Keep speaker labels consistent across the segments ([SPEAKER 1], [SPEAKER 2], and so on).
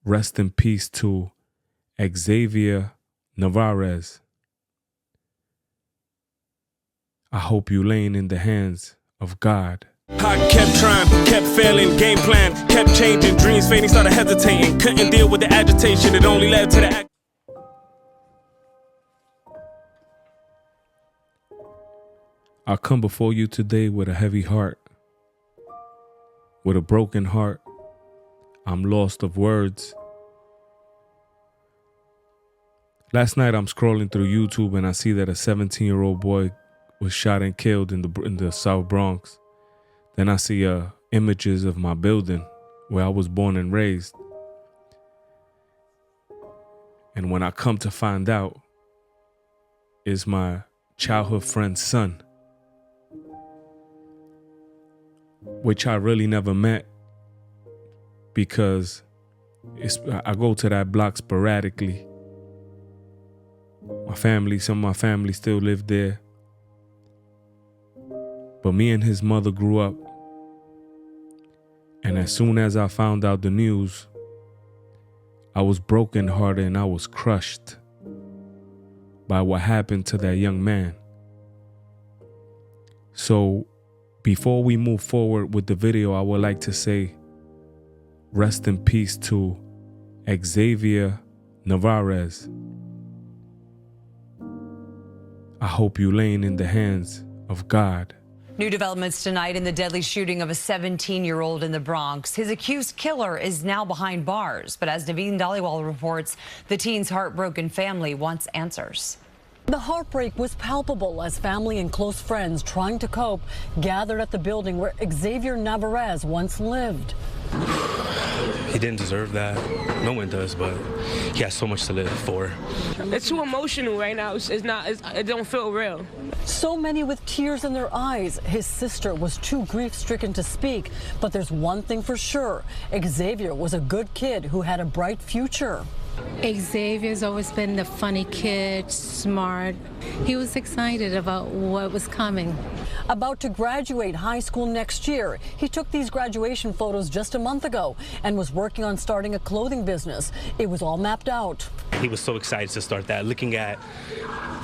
[SPEAKER 1] Rest in peace to Xavier Navarez. I hope you laying in the hands of God.
[SPEAKER 2] I kept trying, kept failing, game plan, kept changing, dreams fading, started hesitating, couldn't deal with the agitation, it only led to the act.
[SPEAKER 1] I come before you today with a heavy heart, with a broken heart. I'm lost of words. Last night I'm scrolling through YouTube and I see that a 17-year-old boy was shot and killed in the South Bronx. Then I see images of my building where I was born and raised. And when I come to find out, it's my childhood friend's son, which I really never met because I go to that block sporadically. Some of my family still live there. But me and his mother grew up. And as soon as I found out the news, I was brokenhearted and I was crushed by what happened to that young man. So before we move forward with the video, I would like to say rest in peace to Xavier Navarez. I hope you laying in the hands of God.
[SPEAKER 3] New developments tonight in the deadly shooting of a 17-year-old in the Bronx. His accused killer is now behind bars. But as Naveen Dhaliwal reports, the teen's heartbroken family wants answers.
[SPEAKER 4] The heartbreak was palpable as family and close friends trying to cope gathered at the building where Xavier Navarez once lived.
[SPEAKER 5] He didn't deserve that. No one does, but he has so much to live for.
[SPEAKER 6] It's too emotional right now. It don't feel real.
[SPEAKER 4] So many with tears in their eyes. His sister was too grief-stricken to speak, but there's one thing for sure. Xavier was a good kid who had a bright future.
[SPEAKER 7] Xavier's always been the funny kid, smart. He was excited about what was coming.
[SPEAKER 4] About to graduate high school next year, he took these graduation photos just a month ago and was working on starting a clothing business. It was all mapped out.
[SPEAKER 5] He was so excited to start that, looking at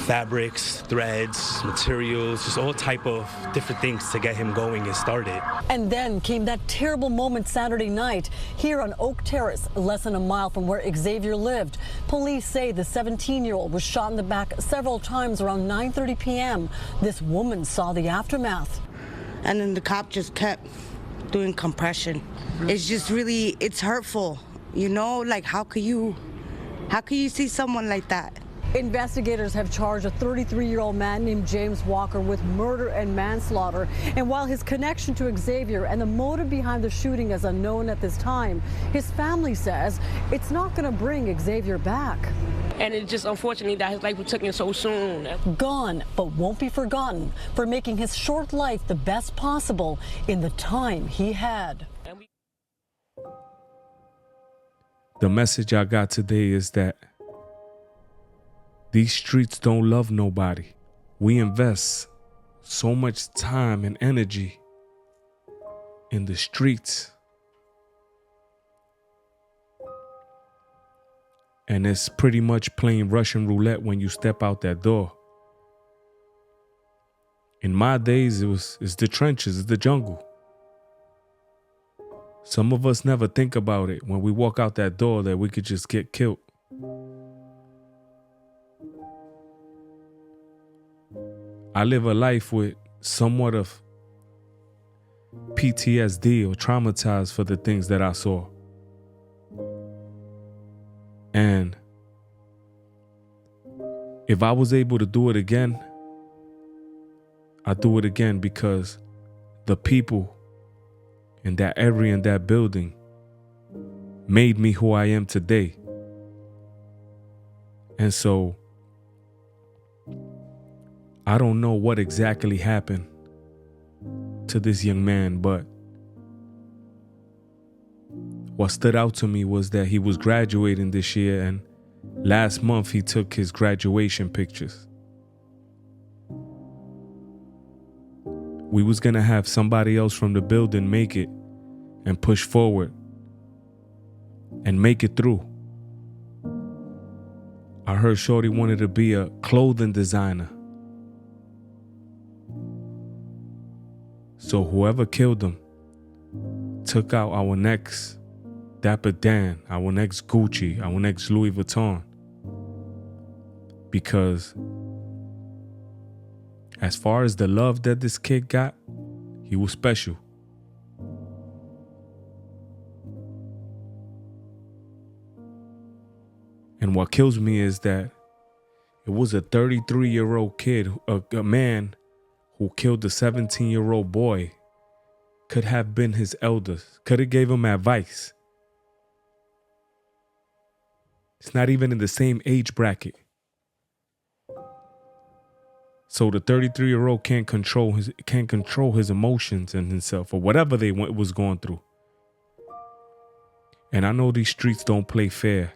[SPEAKER 5] fabrics, threads, materials, just all type of different things to get him going and started.
[SPEAKER 4] And then came that terrible moment Saturday night here on Oak Terrace, less than a mile from where Xavier lived. Police say the 17-year-old was shot in the back several times around 9:30 p.m. This woman saw the aftermath.
[SPEAKER 8] And then the cop just kept doing compression. It's just really, it's hurtful. You know, like how could you see someone like that?
[SPEAKER 4] Investigators have charged a 33-year-old man named James Walker with murder and manslaughter. And while his connection to Xavier and the motive behind the shooting is unknown at this time, his family says it's not going to bring Xavier back.
[SPEAKER 6] And it's just unfortunately that his life was taken so soon.
[SPEAKER 4] Gone, but won't be forgotten for making his short life the best possible in the time he had.
[SPEAKER 1] The message I got today is that these streets don't love nobody. We invest so much time and energy in the streets. And it's pretty much playing Russian roulette when you step out that door. In my days, it's the trenches, it's the jungle. Some of us never think about it when we walk out that door that we could just get killed. I live a life with somewhat of PTSD or traumatized for the things that I saw. And if I was able to do it again, I'd do it again because the people in that area, in that building, made me who I am today. And so I don't know what exactly happened to this young man, but what stood out to me was that he was graduating this year, and last month he took his graduation pictures. We was gonna have somebody else from the building make it and push forward. and make it through. I heard Shorty wanted to be a clothing designer. So whoever killed him took out our next Dapper Dan, our next Gucci, our next Louis Vuitton. Because as far as the love that this kid got, he was special. And what kills me is that it was a 33-year-old kid, a man who killed a 17-year-old boy, could have been his elders, could have gave him advice. It's not even in the same age bracket. So the 33-year-old can't control his emotions and himself or whatever was going through. And I know these streets don't play fair,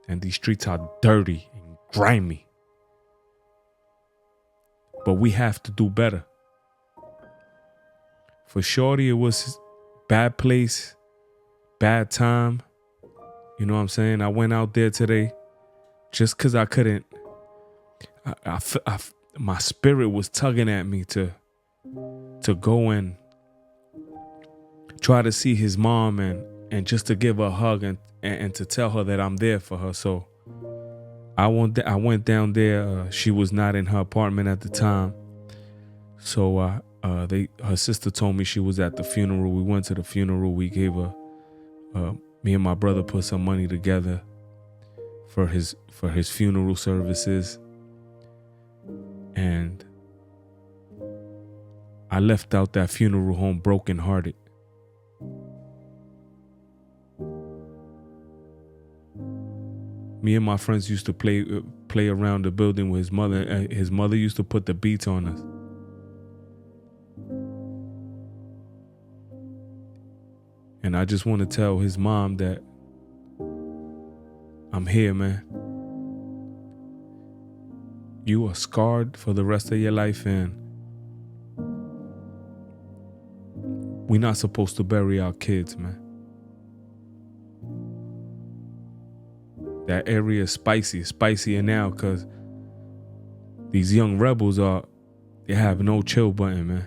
[SPEAKER 1] and these streets are dirty and grimy. But we have to do better. For Shorty, it was bad place, bad time. You know what I'm saying? I went out there today just because I couldn't. My spirit was tugging at me to go and try to see his mom and just to give her a hug and to tell her that I'm there for her. So I went down there. She was not in her apartment at the time. So her sister told me she was at the funeral. We went to the funeral. We gave her, me and my brother put some money together for his funeral services. And I left out that funeral home brokenhearted. Me and my friends used to play around the building with his mother. His mother used to put the beats on us. And I just want to tell his mom that I'm here, man. You are scarred for the rest of your life, and we're not supposed to bury our kids, man. That area is spicier now because these young rebels they have no chill button, man.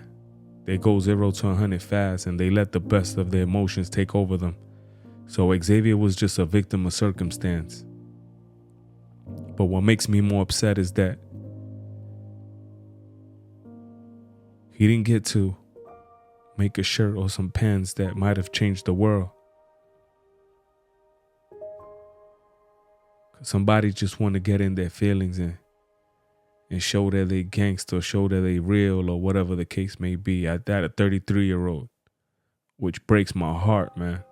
[SPEAKER 1] They go 0 to 100 fast, and they let the best of their emotions take over them. So Xavier was just a victim of circumstance. But what makes me more upset is that he didn't get to make a shirt or some pens that might have changed the world. Somebody just want to get in their feelings and show that they gangster, show that they real, or whatever the case may be. At that, a 33-year-old, which breaks my heart, man.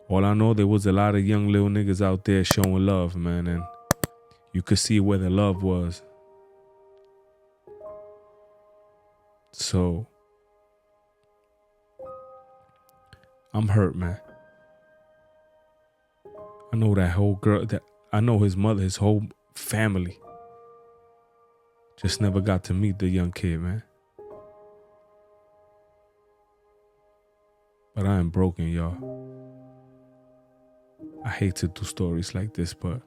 [SPEAKER 1] All I know, there was a lot of young little niggas out there showing love, man, and you could see where the love was. So I'm hurt, man. I know that whole girl, I know his mother, his whole family. Just never got to meet the young kid, man. But I am broken, y'all. I hate to do stories like this, but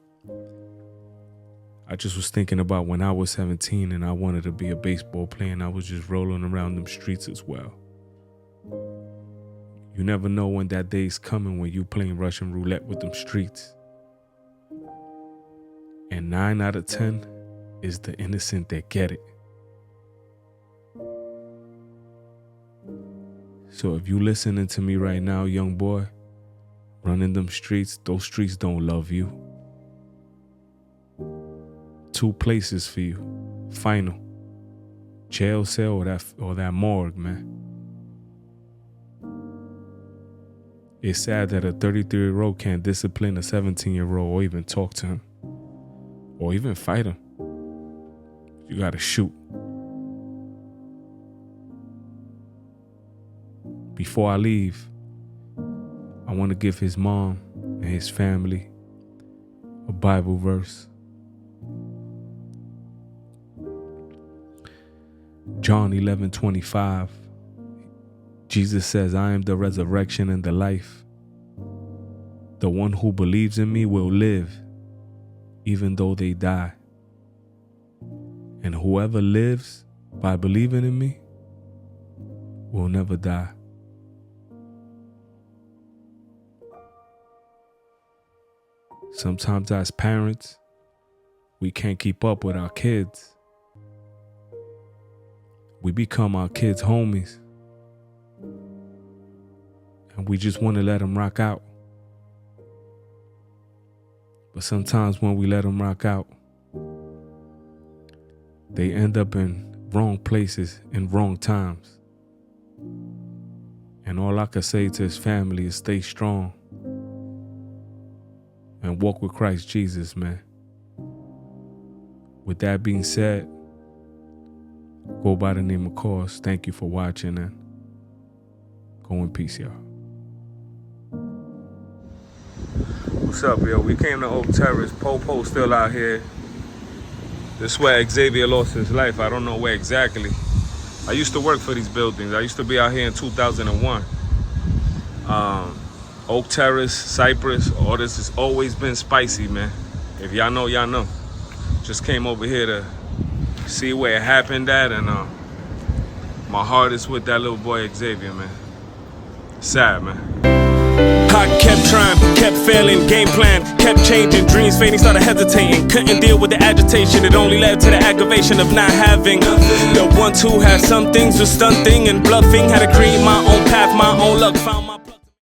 [SPEAKER 1] I just was thinking about when I was 17 and I wanted to be a baseball player, and I was just rolling around them streets as well. You never know when that day's coming when you playing Russian roulette with them streets. And 9 out of 10 is the innocent that get it. So if you listening to me right now, young boy, running them streets, those streets don't love you. 2 places for you. Final. Jail cell or that morgue, man. It's sad that a 33-year-old can't discipline a 17-year-old or even talk to him. Or even fight him. You gotta shoot. Before I leave, I want to give his mom and his family a Bible verse. John 11:25. Jesus says, I am the resurrection and the life. The one who believes in me will live, even though they die. And whoever lives by believing in me will never die. Sometimes as parents, we can't keep up with our kids. We become our kids' homies. And we just want to let them rock out. But sometimes when we let them rock out, they end up in wrong places in wrong times. And all I can say to his family is stay strong and walk with Christ Jesus, man. With that being said, go by the name of Cos. Thank you for watching and go in peace, y'all. What's up, yo? We came to Oak Terrace. Popo still out here. This is where Xavier lost his life. I don't know where exactly. I used to work for these buildings. I used to be out here in 2001. Oak Terrace, Cypress, all this has always been spicy, man. If y'all know, y'all know. Just came over here to see where it happened at, and my heart is with that little boy Xavier, man. Sad, man.
[SPEAKER 2] I kept trying, kept failing, game plan, kept changing, dreams fading, started hesitating, couldn't deal with the agitation, it only led to the aggravation of not having the ones who had some things was stunting and bluffing, had to create my own path, my own luck, found my